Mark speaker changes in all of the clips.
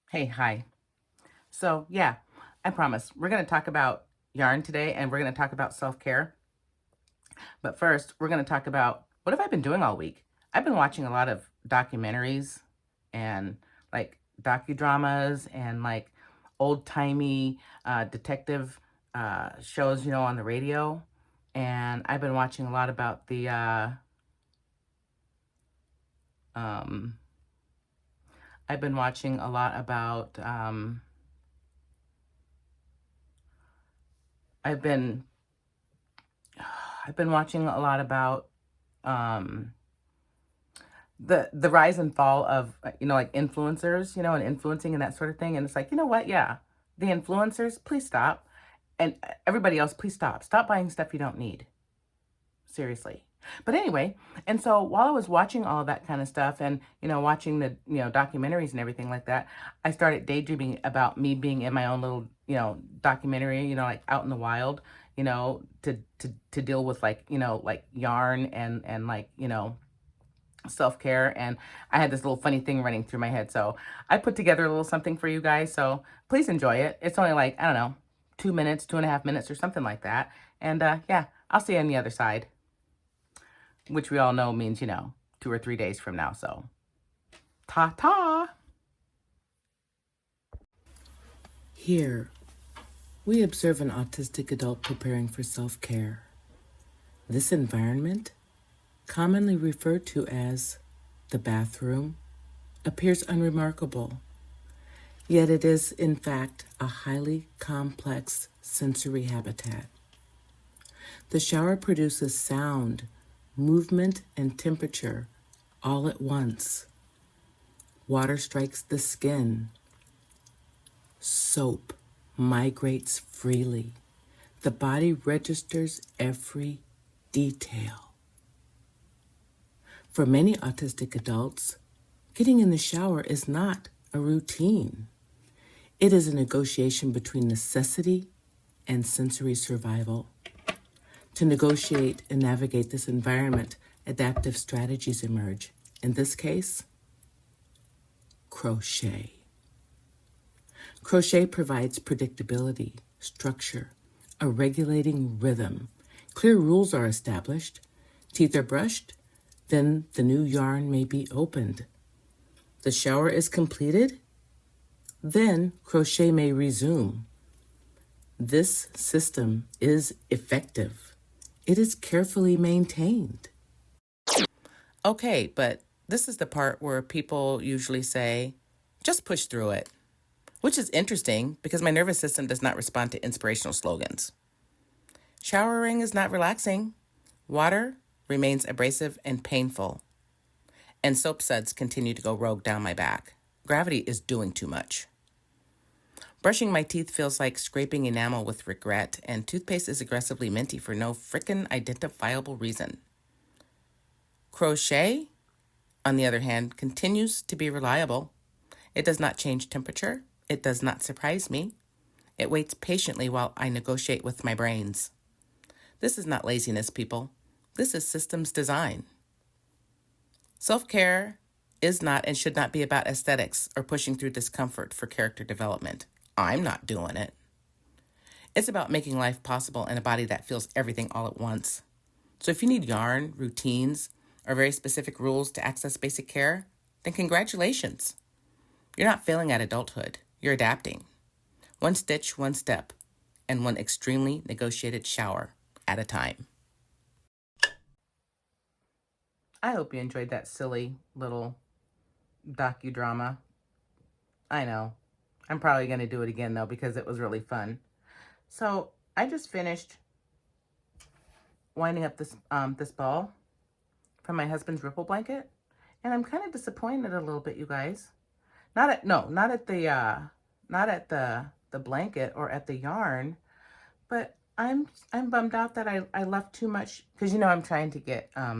Speaker 1: Hey, hi. So, yeah, I promise we're going to talk about yarn today and we're going to talk about self-care. But first, we're going to talk about what have I been doing all week? I've been watching a lot of documentaries and like docudramas and like old-timey detective shows, on the radio. And I've been watching a lot about um, I've been watching a lot about, I've been I've been watching a lot about um the rise and fall of like influencers, and influencing and that sort of thing. And it's like, you know what? Yeah. The influencers, please stop. And everybody else, please stop. Stop buying stuff you don't need. Seriously. But anyway, and so while I was watching all of that kind of stuff and, watching the, documentaries and everything like that, I started daydreaming about me being in my own little, documentary, like out in the wild, to deal with like, like yarn and like, self-care. And I had this little funny thing running through my head. So I put together a little something for you guys. So please enjoy it. It's only like, I don't know, 2 minutes, 2.5 minutes or something like that. And yeah, I'll see you on the other side, which we all know means, 2 or 3 days from now. So ta-ta.
Speaker 2: Here, we observe an autistic adult preparing for self-care. This environment, commonly referred to as the bathroom, appears unremarkable, yet it is in fact a highly complex sensory habitat. The shower produces sound, movement, and temperature all at once. Water strikes the skin. Soap migrates freely. The body registers every detail. For many autistic adults, getting in the shower is not a routine. It is a negotiation between necessity and sensory survival. To negotiate and navigate this environment, adaptive strategies emerge. In this case, crochet. Crochet provides predictability, structure, a regulating rhythm. Clear rules are established. Teeth are brushed, then the new yarn may be opened. The shower is completed, then crochet may resume. This system is effective. It is carefully maintained.
Speaker 1: Okay, but this is the part where people usually say, just push through it, which is interesting because my nervous system does not respond to inspirational slogans. Showering is not relaxing. Water remains abrasive and painful. And soap suds continue to go rogue down my back. Gravity is doing too much. Brushing my teeth feels like scraping enamel with regret, and toothpaste is aggressively minty for no frickin' identifiable reason. Crochet, on the other hand, continues to be reliable. It does not change temperature. It does not surprise me. It waits patiently while I negotiate with my brains. This is not laziness, people. This is systems design. Self-care is not and should not be about aesthetics or pushing through discomfort for character development. I'm not doing it. It's about making life possible in a body that feels everything all at once. So if you need yarn, routines, or very specific rules to access basic care, then congratulations. You're not failing at adulthood. You're adapting. One stitch, one step, and one extremely negotiated shower at a time. I hope you enjoyed that silly little docudrama. I know. I'm probably going to do it again, though, because it was really fun. So I just finished winding up this ball from my husband's ripple blanket, and I'm kind of disappointed a little bit, you guys. Not at the blanket or at the yarn, but I'm bummed out that I left too much because I'm trying to get a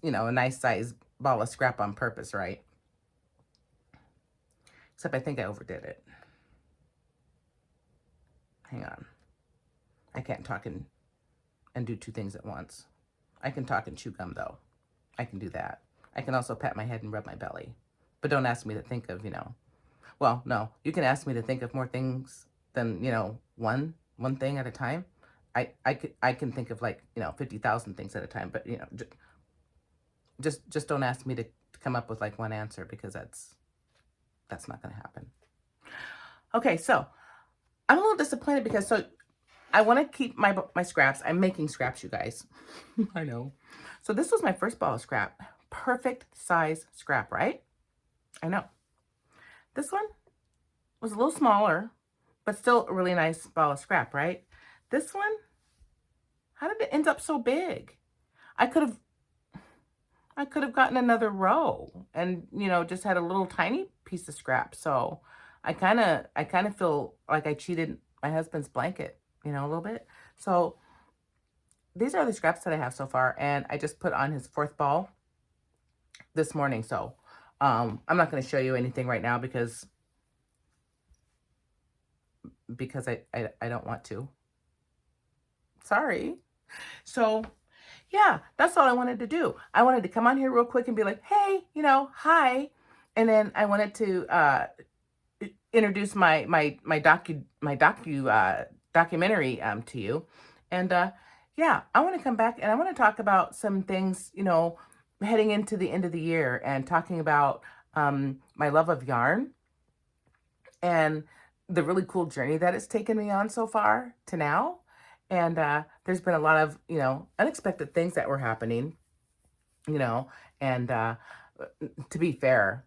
Speaker 1: nice size ball of scrap on purpose, right? Except I think I overdid it. Hang on. I can't talk and do two things at once. I can talk and chew gum though. I can do that. I can also pat my head and rub my belly. But don't ask me to think of, well, no, you can ask me to think of more things than, one thing at a time. I can think of like, 50,000 things at a time, but just don't ask me to come up with like one answer, because that's not going to happen. Okay, so I'm a little disappointed because I want to keep my scraps. I'm making scraps, you guys. I know. So this was my first ball of scrap. Perfect size scrap, right? I know. This one was a little smaller, but still a really nice ball of scrap, right? This one, how did it end up so big? I could have gotten another row and, just had a little tiny piece of scrap. So I kind of feel like I cheated my husband's blanket, a little bit. So these are the scraps that I have so far, and I just put on his fourth ball this morning. So I'm not going to show you anything right now because I don't want to. Sorry. So yeah, that's all I wanted to do. I wanted to come on here real quick and be like, hey, hi. And then I wanted to introduce my documentary to you. And yeah, I want to come back and I want to talk about some things, heading into the end of the year, and talking about my love of yarn and the really cool journey that it's taken me on so far to now. And there's been a lot of, unexpected things that were happening, and to be fair,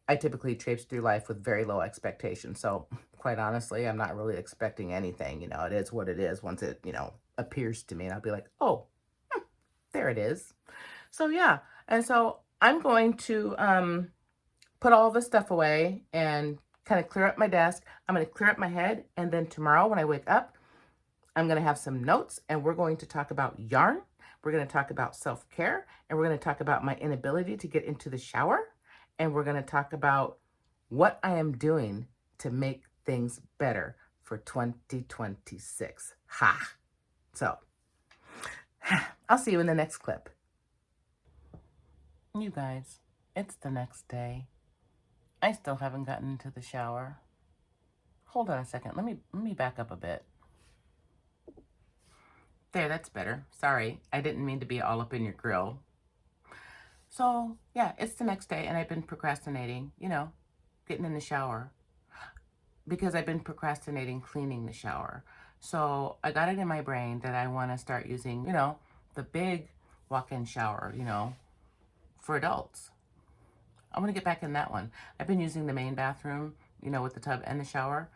Speaker 1: I typically traipse through life with very low expectations. So quite honestly, I'm not really expecting anything. It is what it is once it, appears to me, and I'll be like, oh, there it is. So yeah. And so I'm going to put all this stuff away and kind of clear up my desk. I'm going to clear up my head. And then tomorrow when I wake up, I'm going to have some notes, and we're going to talk about yarn. We're going to talk about self-care, and we're going to talk about my inability to get into the shower. And we're going to talk about what I am doing to make things better for 2026. Ha! So, I'll see you in the next clip. You guys, it's the next day. I still haven't gotten into the shower. Hold on a second. Let me back up a bit. There, that's better. Sorry, I didn't mean to be all up in your grill. So, yeah, it's the next day, and I've been procrastinating, getting in the shower, because I've been procrastinating cleaning the shower. So I got it in my brain that I want to start using, the big walk-in shower, for adults. I want to get back in that one. I've been using the main bathroom, with the tub and the shower,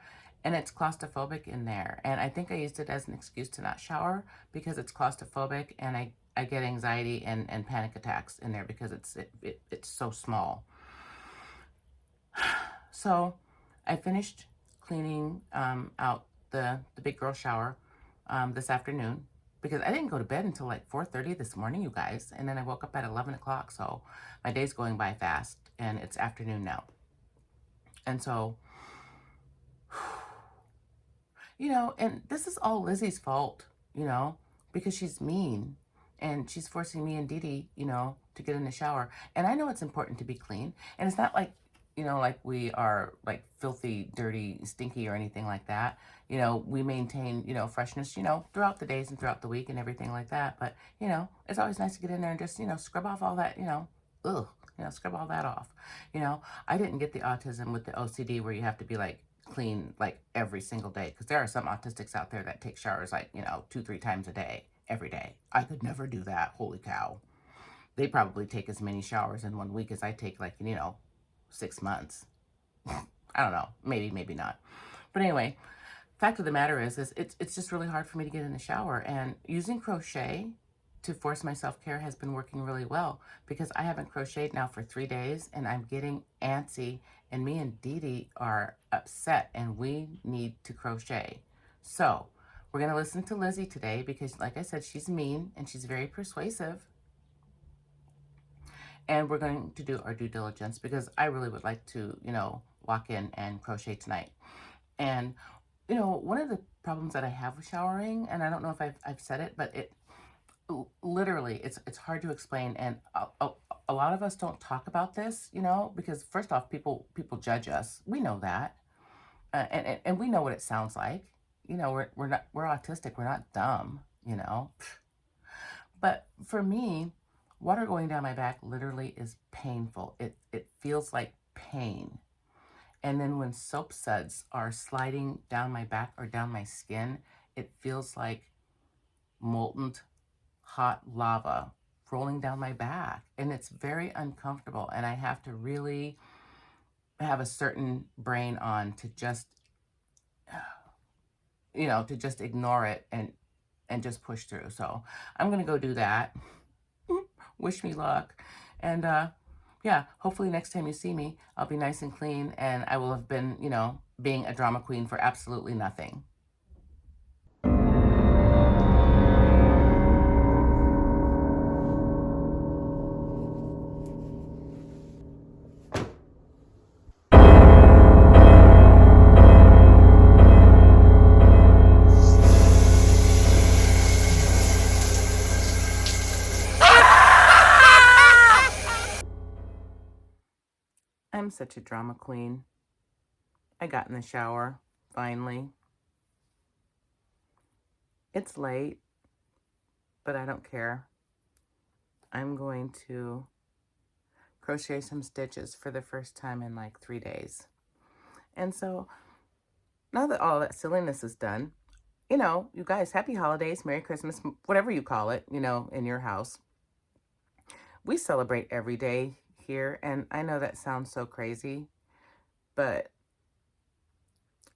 Speaker 1: and it's claustrophobic in there. And I think I used it as an excuse to not shower because it's claustrophobic, and I get anxiety and panic attacks in there because it's so small. So I finished cleaning out the big girl shower this afternoon, because I didn't go to bed until like 4:30 this morning, you guys. And then I woke up at 11 o'clock. So my day's going by fast, and it's afternoon now. And so, and this is all Lizzie's fault, because she's mean, and she's forcing me and Dee Dee, to get in the shower. And I know it's important to be clean. And it's not like, like we are like filthy, dirty, stinky or anything like that. We maintain, freshness, throughout the days and throughout the week and everything like that. But, it's always nice to get in there and just, scrub off all that, scrub all that off. I didn't get the autism with the OCD where you have to be like clean like every single day, because there are some autistics out there that take showers like, 2-3 times a day, every day. I could never do that. Holy cow. They probably take as many showers in 1 week as I take like, 6 months. I don't know. Maybe not. But anyway, fact of the matter is it's just really hard for me to get in the shower. And using crochet to force my self-care has been working really well, because I haven't crocheted now for 3 days, and I'm getting antsy, and me and Dee Dee are upset, and we need to crochet. So we're going to listen to Lizzie today because, like I said, she's mean and she's very persuasive. And we're going to do our due diligence because I really would like to, walk in and crochet tonight. And, one of the problems that I have with showering, and I don't know if I've said it, but literally, it's hard to explain, and a lot of us don't talk about this, because first off, people judge us. We know that, and we know what it sounds like. We're autistic. We're not dumb. But for me, water going down my back literally is painful. It feels like pain. And then when soap suds are sliding down my back or down my skin, it feels like molten hot lava rolling down my back. And it's very uncomfortable. And I have to really have a certain brain on to just, to just ignore it and just push through. So I'm going to go do that. Wish me luck. And yeah, hopefully next time you see me, I'll be nice and clean and I will have been, being a drama queen for absolutely nothing. I'm such a drama queen. I got in the shower, finally. It's late, but I don't care. I'm going to crochet some stitches for the first time in like 3 days. And so now that all that silliness is done, you guys, happy holidays, Merry Christmas, whatever you call it, in your house. We celebrate every day here, and I know that sounds so crazy, but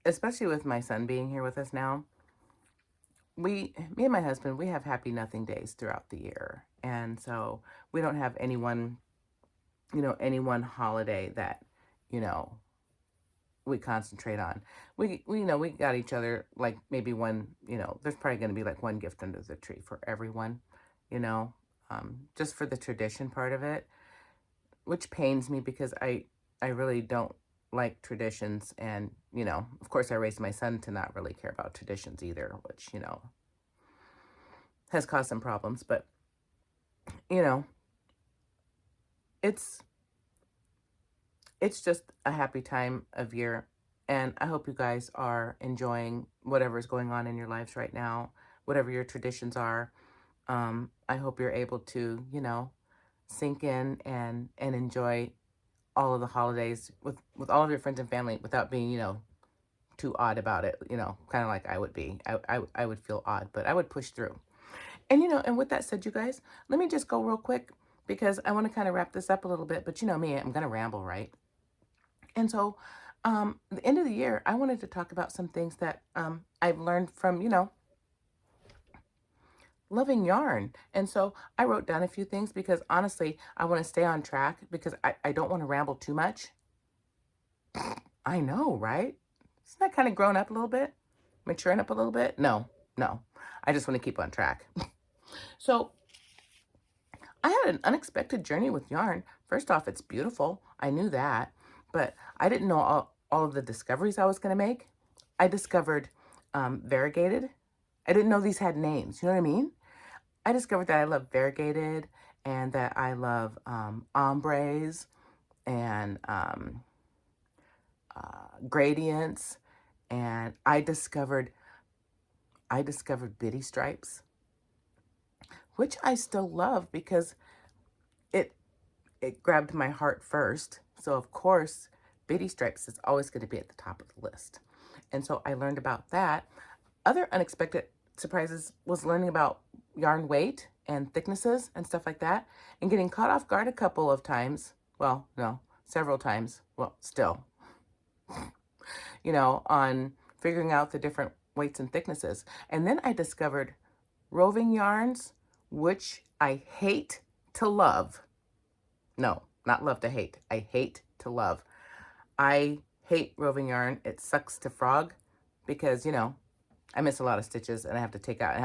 Speaker 1: especially with my son being here with us now, me and my husband, we have happy nothing days throughout the year. And so we don't have any one holiday that, you know, we concentrate on. We got each other like maybe one, there's probably going to be like one gift under the tree for everyone, you know, just for the tradition part of it, which pains me because I really don't like traditions. And, of course I raised my son to not really care about traditions either, which, has caused some problems, but, you know, it's just a happy time of year. And I hope you guys are enjoying whatever is going on in your lives right now, whatever your traditions are. I hope you're able to, sink in and enjoy all of the holidays with all of your friends and family without being, too odd about it, kind of like I would be. I would feel odd, but I would push through. And, and with that said, you guys, let me just go real quick because I want to kind of wrap this up a little bit, but you know me, I'm going to ramble, right? And so, the end of the year, I wanted to talk about some things that I've learned from, loving yarn. And so I wrote down a few things because honestly, I want to stay on track because I don't want to ramble too much. I know, right? Isn't that kind of grown up a little bit? Maturing up a little bit? No, no. I just want to keep on track. So I had an unexpected journey with yarn. First off, it's beautiful. I knew that, but I didn't know all of the discoveries I was going to make. I discovered variegated. I didn't know these had names. You know what I mean? I discovered that I love variegated and that I love ombres and gradients. And I discovered bitty stripes, which I still love because it it grabbed my heart first. So of course, bitty stripes is always going to be at the top of the list. And so I learned about that. Other unexpected surprises was learning about yarn weight and thicknesses and stuff like that, and getting caught off guard a couple of times. Well, no, several times. Well, still, on figuring out the different weights and thicknesses. And then I discovered roving yarns, which I hate to love. No, not love to hate. I hate to love. I hate roving yarn. It sucks to frog because, I miss a lot of stitches and I have to take out, I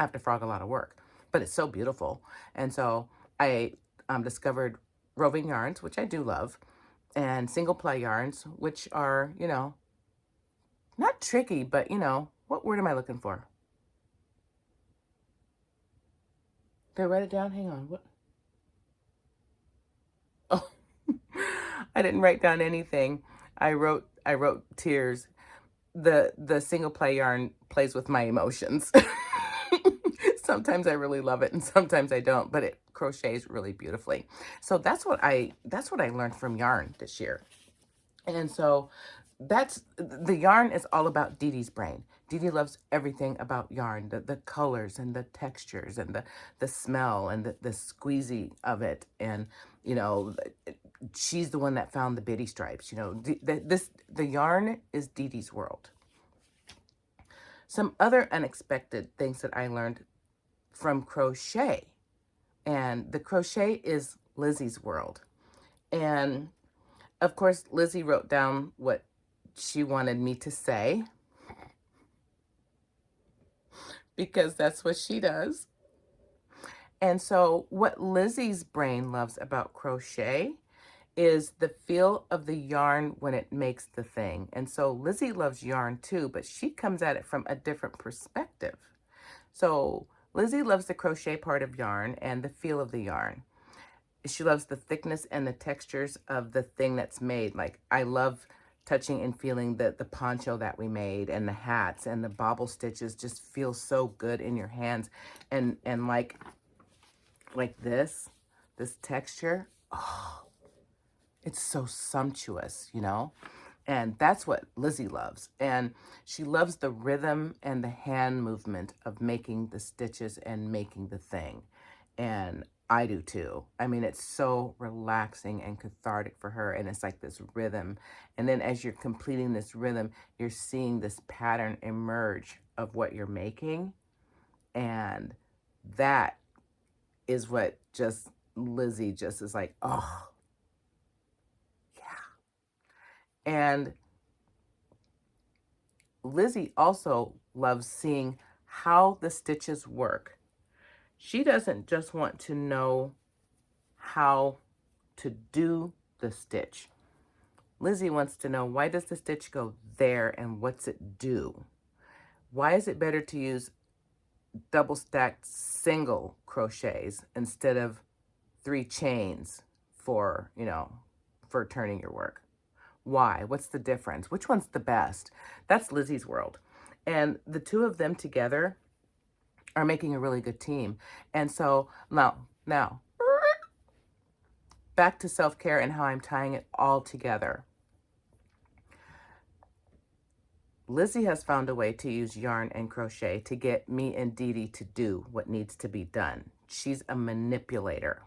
Speaker 1: have to frog a lot of work, but it's so beautiful. And so I discovered roving yarns, which I do love, and single ply yarns, which are, not tricky, but what word am I looking for? Did I write it down? Hang on. What? Oh, I didn't write down anything. I wrote tears. The single play yarn plays with my emotions. Sometimes I really love it and sometimes I don't, but it crochets really beautifully. So that's what I learned from yarn this year. And so that's the yarn is all about Dee Dee's brain. Dee Dee loves everything about yarn, the colors and the textures and the smell and the squeezy of it. And, you know, she's the one that found the bitty stripes. You know, the yarn is Dee Dee's world. Some other unexpected things that I learned from crochet, and the crochet is Lizzie's world. And of course, Lizzie wrote down what she wanted me to say because that's what she does. And so, what Lizzie's brain loves about crochet is the feel of the yarn when it makes the thing. And so, Lizzie loves yarn too, but she comes at it from a different perspective. So, Lizzie loves the crochet part of yarn and the feel of the yarn. She loves the thickness and the textures of the thing that's made. Like, I love touching and feeling the poncho that we made, and the hats and the bobble stitches just feel so good in your hands. And like this texture, oh, it's so sumptuous, you know? And that's what Lizzie loves. And she loves the rhythm and the hand movement of making the stitches and making the thing. And I do too. I mean, it's so relaxing and cathartic for her. And it's like this rhythm. And then as you're completing this rhythm, you're seeing this pattern emerge of what you're making. And that is what just Lizzie just is like, oh, yeah. And Lizzie also loves seeing how the stitches work. She doesn't just want to know how to do the stitch. Lizzie wants to know, why does the stitch go there and what's it do? Why is it better to use double stacked single crochets instead of 3 chains for, for turning your work? Why? What's the difference? Which one's the best? That's Lizzie's world. And the two of them together are making a really good team. And so now back to self-care and how I'm tying it all together. Lizzie has found a way to use yarn and crochet to get me and Dee Dee to do what needs to be done. She's a manipulator.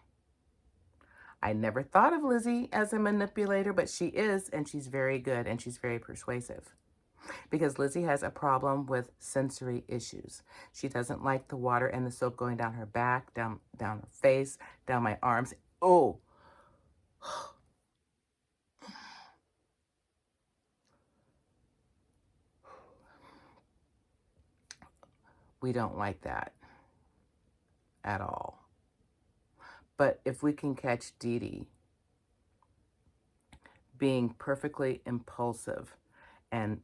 Speaker 1: I never thought of Lizzie as a manipulator, but she is, and she's very good, and she's very persuasive. Because Lizzie has a problem with sensory issues. She doesn't like the water and the soap going down her back, down her face, down my arms. Oh, we don't like that at all. But if we can catch Dee Dee being perfectly impulsive and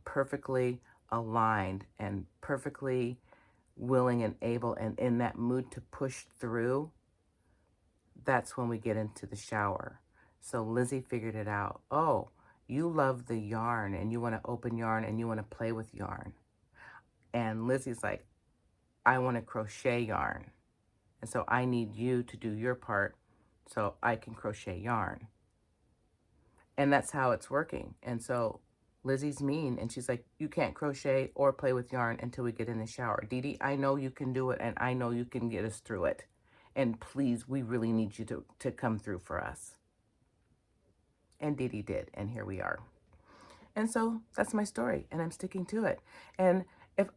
Speaker 1: perfectly aligned and perfectly willing and able and in that mood to push through, that's when we get into the shower. So Lizzie figured it out. Oh, you love the yarn and you want to open yarn and you want to play with yarn. And Lizzie's like, I want to crochet yarn. And so I need you to do your part so I can crochet yarn. And that's how it's working. And so Lizzie's mean and she's like, you can't crochet or play with yarn until we get in the shower. Dee Dee, I know you can do it and I know you can get us through it. And please, we really need you to come through for us. And Dee Dee did, and here we are. And so that's my story, and I'm sticking to it. And if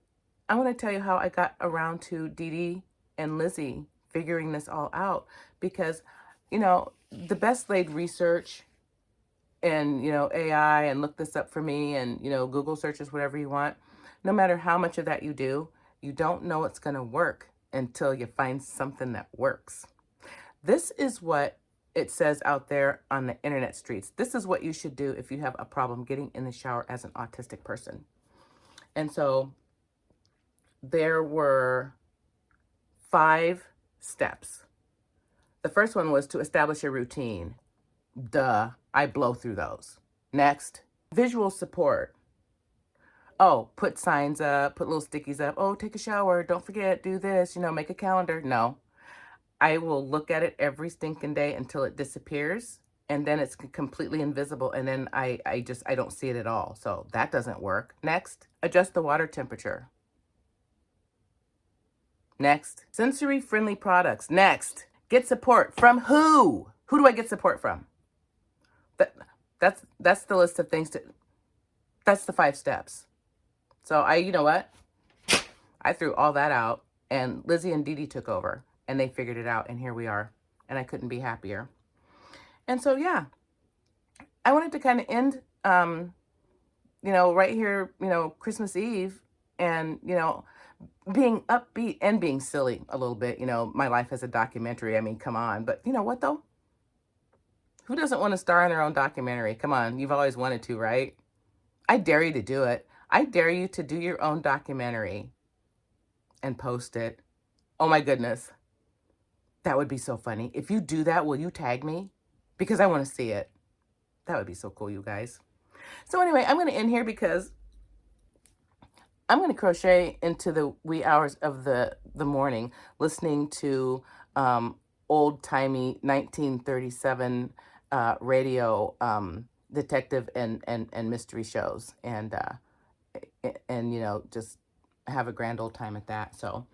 Speaker 1: I want to tell you how I got around to Dee Dee and Lizzie figuring this all out, because, the best laid research and, AI and look this up for me and, Google searches, whatever you want, no matter how much of that you do, you don't know it's going to work until you find something that works. This is what it says out there on the internet streets. This is what you should do if you have a problem getting in the shower as an autistic person. And so there were 5 steps. The first one was to establish a routine. Duh, I blow through those. Next, visual support. Oh, put signs up, put little stickies up. Oh, take a shower. Don't forget, do this, make a calendar. No, I will look at it every stinking day until it disappears. And then it's completely invisible. And then I don't see it at all. So that doesn't work. Next, adjust the water temperature. Next, sensory friendly products. Next, get support from who? Who do I get support from? That's the list of things that's the 5 steps. So you know what? I threw all that out and Lizzie and Dee Dee took over and they figured it out and here we are. And I couldn't be happier. And so, yeah, I wanted to kind of end, right here, Christmas Eve and, being upbeat and being silly a little bit, my life as a documentary. I mean, come on. But you know what, though? Who doesn't want to star in their own documentary? Come on. You've always wanted to, right? I dare you to do it. I dare you to do your own documentary and post it. Oh my goodness. That would be so funny. If you do that, will you tag me? Because I want to see it. That would be so cool, you guys. So anyway, I'm going to end here because I'm going to crochet into the wee hours of the morning, listening to old-timey 1937 radio detective and mystery shows, and just have a grand old time at that. So,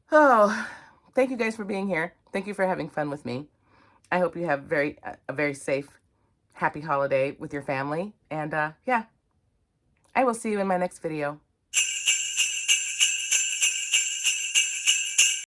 Speaker 1: thank you guys for being here. Thank you for having fun with me. I hope you have a very safe, happy holiday with your family. And yeah, I will see you in my next video.